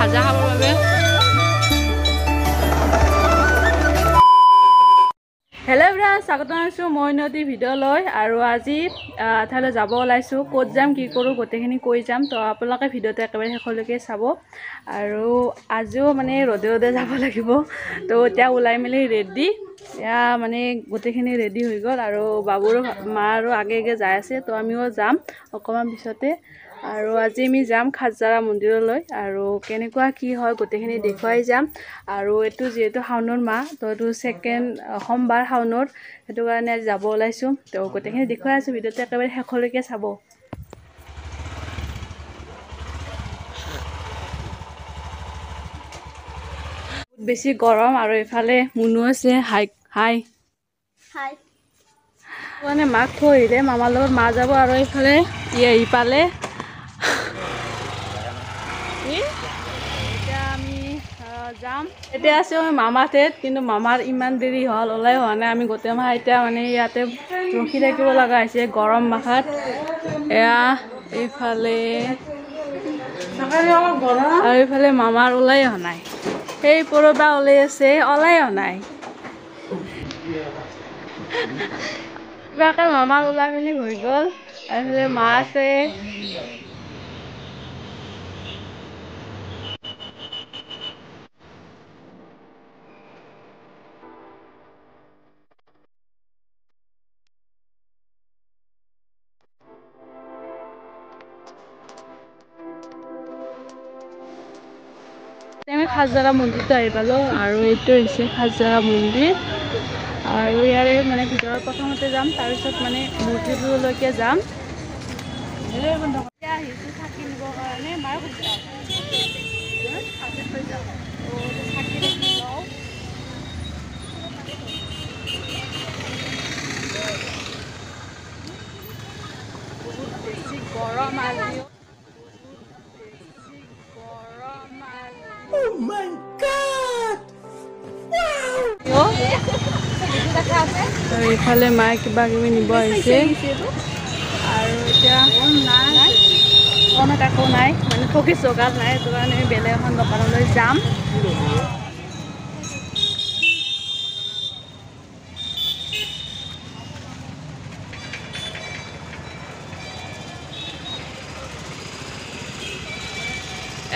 ভাজা খাবৰ বাবে। হেল্ল' এভৰিৱান, স্বাগতম জনাইছোঁ মই নদী ভিডিঅ'লৈ। আৰু আজি এঠাইলৈ যাব ওলাইছোঁ। ক'ত যাম কি কৰোঁ গোটেইখিনি কৈ যাম, তো আপোনালোকে ভিডিঅ'টো একেবাৰে শেষলৈকে চাব। আৰু আজিও মানে ৰ'দে ৰ'দে যাব লাগিব, তো এতিয়া ওলাই মেলি ৰেডি। এতিয়া মানে গোটেইখিনি ৰেডি হৈ গ'ল আৰু বাবুৰো মা আৰু আগে আগে যাই আছে, তো আমিও যাম অকণমান পিছতে। আৰু আজি আমি যাম খাজাৰা মন্দিৰলৈ, আৰু কেনেকুৱা কি হয় গোটেইখিনি দেখুৱাই যাম। আৰু এইটো যিহেতু শাওণৰ মাহ, তো এইটো ছেকেণ্ড সোমবাৰ শাওণৰ, সেইটো কাৰণে আজি যাব ওলাইছোঁ। তো গোটেইখিনি দেখুৱাই আছোঁ, ভিডিঅ'টো একেবাৰে শেষলৈকে চাব। বেছি গৰম আৰু এইফালে মুনু আছে। হাই হাই হাই মানে মাক থৈ আহিলে, মামাৰ লগত মা যাব। আৰু এইফালে ই আহি পালে। এতিয়া আমি যাম। এতিয়া আছোঁ আমি মামাৰ ঠাইত, কিন্তু মামাৰ ইমান দেৰি হ'ল, ওলাই হোৱা নাই। আমি গোটেই মাহ এতিয়া মানে ইয়াতে ৰখি থাকিব লগা হৈছে গৰম মাখাত। এয়া এইফালে আৰু এইফালে মামাৰ ওলাই অহা নাই, সেই পৰদা ওলাই আছে, ওলাই অহা নাই। কিবাকে মামাৰ ওলাই মেলি হৈ গ'ল। এইফালে মা আছে। আমি খাজাৰা মন্দিৰটো আহি পালোঁ, আৰু এইটো হৈছে খাজাৰা মন্দিৰ। আৰু ইয়াৰে মানে ভিতৰত প্ৰথমতে যাম, তাৰপিছত মানে মূৰ্তিবোৰলৈকে যাম। এতিয়া আহিছোঁ চাকি নিবৰ কাৰণে, মায়ে চাকি দেখি লওঁ। বহুত বেছি গৰম আজিও। আৰু ইফালে মায়ে কিবা কিবি নিব আহিছে। আৰু এতিয়া কণত একো নাই, মানে ঠগি চগাত নাই, সেইটো কাৰণে আমি বেলেগ এখন দোকানলৈ যাম।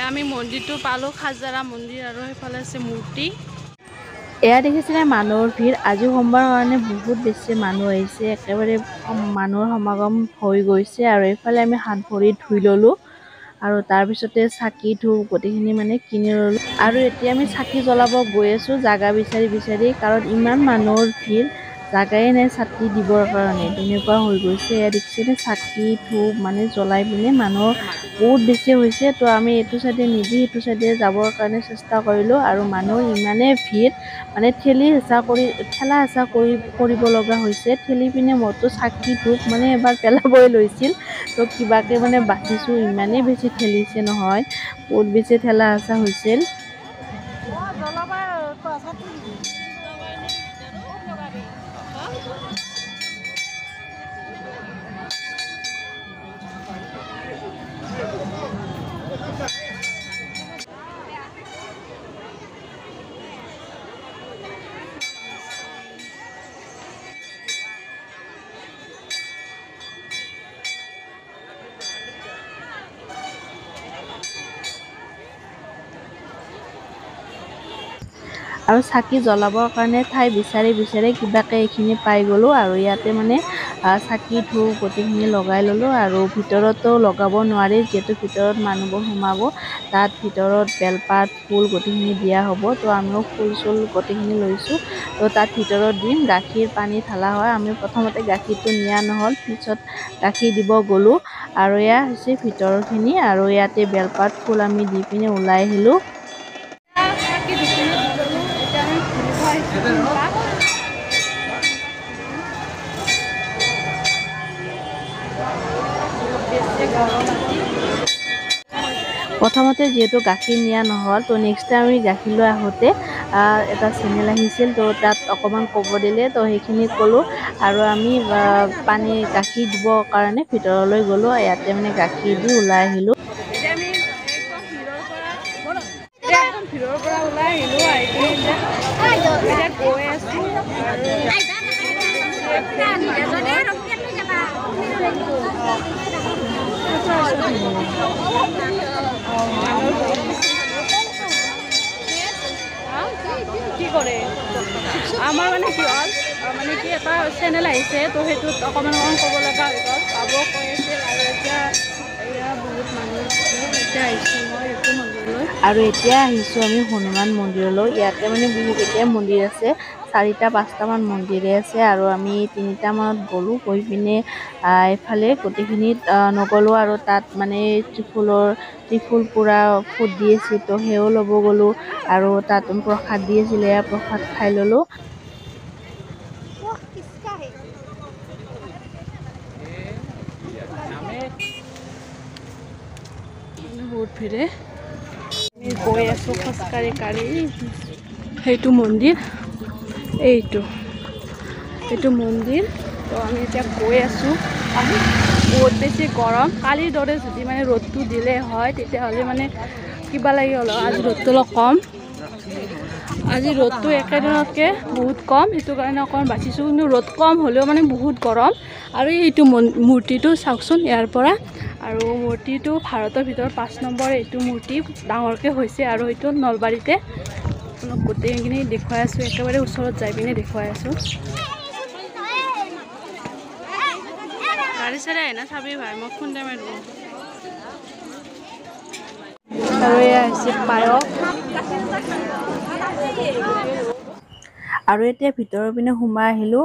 আমি মন্দিৰটো পালোঁ, খাজাৰা মন্দিৰ, আৰু সেইফালে আছে মূৰ্তি। এয়া দেখিছিলে মানুহৰ ভিৰ। আজি সোমবাৰ কাৰণে বহুত বেছি মানুহ আহিছে, একেবাৰে মানুহৰ সমাগম হৈ গৈছে। আৰু এইফালে আমি হাত ভৰি ধুই ল'লোঁ, আৰু তাৰপিছতে চাকি ধূপ গোটেইখিনি মানে কিনি ল'লোঁ। আৰু এতিয়া আমি চাকি জ্বলাব গৈ আছোঁ জাগা বিচাৰি বিচাৰি, কাৰণ ইমান মানুহৰ ভিৰ, জাগাই নাই চাকি দিবৰ কাৰণে, তেনেকুৱা হৈ গৈছে। এয়া দেখিছেনে চাকি ধূপ মানে জ্বলাই পিনে মানুহ বহুত বেছি হৈছে। তো আমি এইটো চাইডে নিদি সেইটো চাইডে যাবৰ কাৰণে চেষ্টা কৰিলোঁ, আৰু মানুহ ইমানেই ভিৰ, মানে ঠেলা হেঁচা কৰিব লগা হৈছে। ঠেলি পিনে মোৰতো চাকি ধূপ মানে এবাৰ পেলাবই লৈছিল, তো কিবাকে মানে বাচিছোঁ। ইমানেই বেছি ঠেলিছে নহয়, বহুত বেছি ঠেলা হেঁচা হৈছিল। আৰু চাকি জ্বলাবৰ কাৰণে ঠাই বিচাৰি বিচাৰি কিবাকে এইখিনি পাই গ'লোঁ, আৰু ইয়াতে মানে চাকি ধূপ গোটেইখিনি লগাই ল'লোঁ। আৰু ভিতৰতো লগাব নোৱাৰি, যিহেতু ভিতৰত মানুহবোৰ সোমাব, তাত ভিতৰত বেলপাত ফুল গোটেইখিনি দিয়া হ'ব। তো আমিও ফুল চুল গোটেইখিনি লৈছোঁ, তো তাত ভিতৰত দিম। গাখীৰ পানী ঢালা হয়, আমি প্ৰথমতে গাখীৰটো নিয়া নহ'ল, পিছত গাখীৰ দিব গ'লোঁ। আৰু এয়া হৈছে ভিতৰখিনি, আৰু ইয়াতে বেলপাত ফুল আমি দি পিনে ওলাই আহিলোঁ। প্ৰথমতে যিহেতু গাখীৰ নিয়া নহ'ল, তো নেক্সট টাইম আমি গাখীৰ লৈ আহোঁতে এটা চেনেল আহিছিল, তো তাত অকণমান ক'ব দিলে, তো সেইখিনি ক'লোঁ। আৰু আমি গাখীৰ দিবৰ কাৰণে ভিতৰলৈ গ'লোঁ, ইয়াতে মানে গাখীৰ দি ওলাই আহিলোঁ। ভিৰৰ পৰা ওলাই আহিলোঁ আহি কিনে এতিয়া গৈ আছোঁ কি কৰে আমাৰ মানে কি হ'ল মানে কি এটা চেনেল আহিছে তো সেইটোত অকণমান ক'ব লগা হৈ গ'ল পাব কৈ আছিল আৰু এতিয়া এয়া বহুত মানুহ এতিয়া আহিছোঁ মই এইটো মন্দিৰলৈ আৰু এতিয়া আহিছোঁ আমি হনুমান মন্দিৰলৈ ইয়াতে মানে বহুকেইটাই মন্দিৰ আছে 4টা 5টামান মন্দিৰে আছে আৰু আমি 3টামানত গ'লোঁ গৈ পিনে এইফালে গোটেইখিনিত নগ'লোঁ আৰু তাত মানে ত্ৰিফুল পুৰা ফুট দি আছে তো সেও ল'ব গ'লোঁ আৰু তাত প্ৰসাদ দি আছিলে প্ৰসাদ খাই ল'লোঁ বহুত ভিৰে আমি গৈ আছোঁ খোজকাঢ়ি কাঢ়ি সেইটো মন্দিৰ এইটো মন্দিৰ তো আমি এতিয়া গৈ আছোঁ আমি বহুত বেছি গৰম কালিৰ দৰে যদি মানে ৰ'দটো দিলে হয় তেতিয়াহ'লে মানে কিবা লাগি হ'ল আজি ৰ'দটো অলপ কম আজি ৰ'দটো একেদিনতকৈ বহুত কম সেইটো কাৰণে অকণমান বাচিছোঁ কিন্তু ৰ'দ কম হ'লেও মানে বহুত গৰম আৰু এইটো মূৰ্তিটো চাওকচোন ইয়াৰ পৰা আৰু মূৰ্তিটো ভাৰতৰ ভিতৰত 5 নম্বৰ এইটো মূৰ্তি ডাঙৰকৈ হৈছে আৰু এইটো নলবাৰীতে আপোনাক গোটেইখিনি দেখুৱাই আছোঁ একেবাৰে ওচৰত যাই পিনে দেখুৱাই আছোঁ গাড়ী চাড়ী আহে না চাবি ভাই মই খুন্দে মাৰিব আৰু এয়া হৈছে পায়স আৰু এতিয়া ভিতৰৰ পিনে সোমাই আহিলোঁ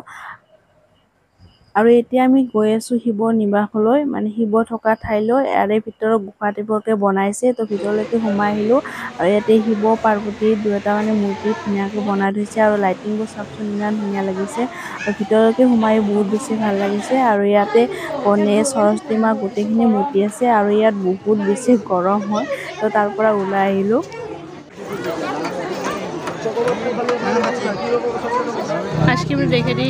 আৰু এতিয়া আমি গৈ আছোঁ শিৱ নিবাসলৈ মানে শিৱ থকা ঠাইলৈ ইয়াৰে ভিতৰত গুফা টাইপৰকৈ বনাইছে তো ভিতৰলৈকে সোমাই আহিলোঁ আৰু ইয়াতে শিৱ পাৰ্বতী দুয়োটা মানে মূৰ্তি ধুনীয়াকৈ বনাই থৈছে আৰু লাইটিংবোৰ চাওকচোন ইমান ধুনীয়া লাগিছে আৰু ভিতৰলৈকে সোমাই বহুত বেছি ভাল লাগিছে আৰু ইয়াতে গণেশ সৰস্বতী মা গোটেইখিনি মূৰ্তি আছে আৰু ইয়াত বহুত বেছি গৰম হয় তো তাৰ পৰা ওলাই আহিলোঁ আইসক্ৰিম দেখে দি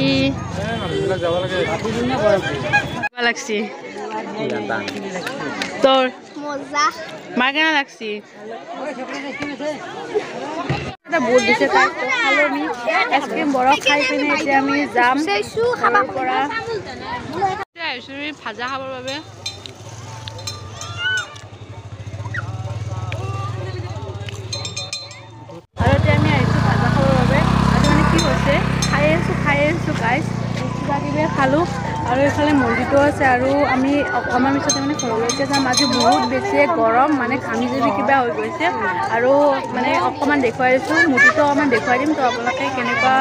লাগছি তোৰ মাৰ কেনা লাগছি বহুত দিছে তাক খালো আমি আইসক্ৰিম বৰফ খাই পিনে এতিয়া আমি যাম পৰা ভাজা খাবৰ বাবে আৰু এতিয়া আমি আহিছোঁ ভাজা খাবৰ বাবে আজি মানে কি হৈছে খাই আছোঁ গাইজ কিবা কিবি খালোঁ আৰু এইফালে মন্দিৰটো আছে আৰু আমি অকণমান পিছতে মানে ঘৰলৈকে যাম আজি বহুত বেছি গৰম মানে ঘামি যদি কিবা হৈ গৈছে আৰু মানে অকণমান দেখুৱাই দিছোঁ মূৰ্তিটো অকণমান দেখুৱাই দিম তো আপোনালোকে কেনেকুৱা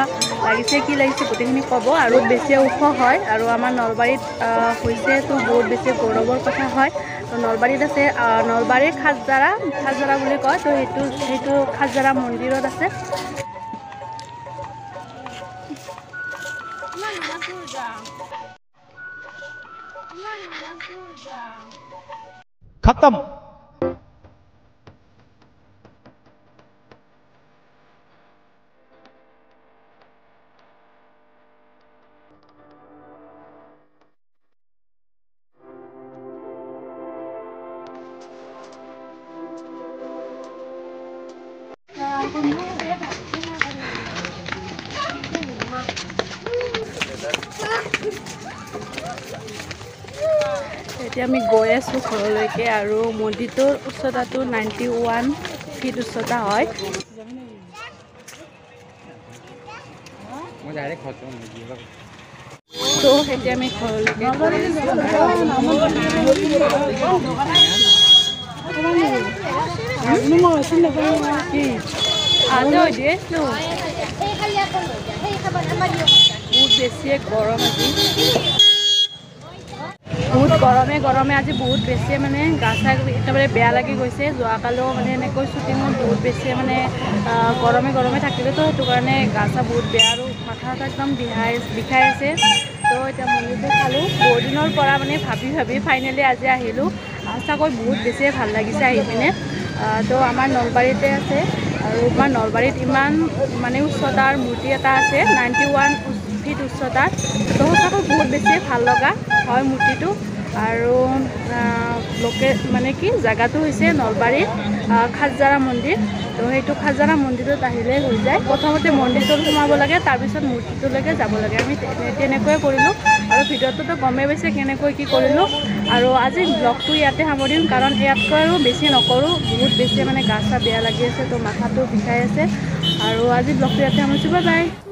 লাগিছে কি লাগিছে গোটেইখিনি ক'ব আৰু বেছি ওখ হয় আৰু আমাৰ নলবাৰীত হৈছে তো বহুত বেছি গৌৰৱৰ কথা হয় তো নলবাৰীত আছে নলবাৰীৰ খাজজাৰা বুলি কয় তো সেইটো খাজজাৰা মন্দিৰত আছে खत्म এতিয়া আমি গৈ আছোঁ ঘৰলৈকে আৰু মন্দিৰটোৰ উচ্চতাটো 91 ফিট উচ্চতা হয় তো এতিয়া আমি ঘৰলৈকে বহুত বেছিয়ে গৰম আজি বহুত গৰমে আজি বহুত বেছি মানে গা চা একেবাৰে বেয়া লাগি গৈছে যোৱাকালিও মানে এনেকৈ শ্বুটিঙত বহুত বেছি মানে গৰমে থাকিলে তো সেইটো কাৰণে গা চা বহুত বেয়া আৰু মাথা একদম বিষাই আছে তো এতিয়া মন্দিৰটো চালোঁ বহুত দিনৰ পৰা মানে ভাবি ফাইনেলি আজি আহিলোঁ সঁচাকৈ বহুত বেছিয়ে ভাল লাগিছে আহি পিনে তো আমাৰ নলবাৰীতে আছে আৰু আমাৰ নলবাৰীত ইমান মানে উচ্চতাৰ মূৰ্তি এটা আছে 91 ফিট উচ্চতাৰ তো সঁচাকৈ বহুত বেছি ভাল লগা হয় মূৰ্তিটো আৰু মানে কি জেগাটো হৈছে নলবাৰীত খাজজাৰা মন্দিৰ তো সেইটো খাজাৰা মন্দিৰত আহিলেই হৈ যায়। প্ৰথমতে মন্দিৰটোত সোমাব লাগে, তাৰপিছত মূৰ্তিটোলৈকে যাব লাগে। আমি তেনেকৈয়ে কৰিলোঁ আৰু ভিডিঅ'টোতো গমেই পাইছে কেনেকৈ কি কৰিলোঁ। আৰু আজি ব্লগটো ইয়াতে সামৰিম, কাৰণ ইয়াতকৈ আৰু বেছি নকৰোঁ, বহুত বেছি মানে গা চা বেয়া লাগি আছে, তো মাথাটো বিষাই আছে। আৰু আজি ব্লগটো ইয়াতে সামৰিছোঁ, বাই বাই।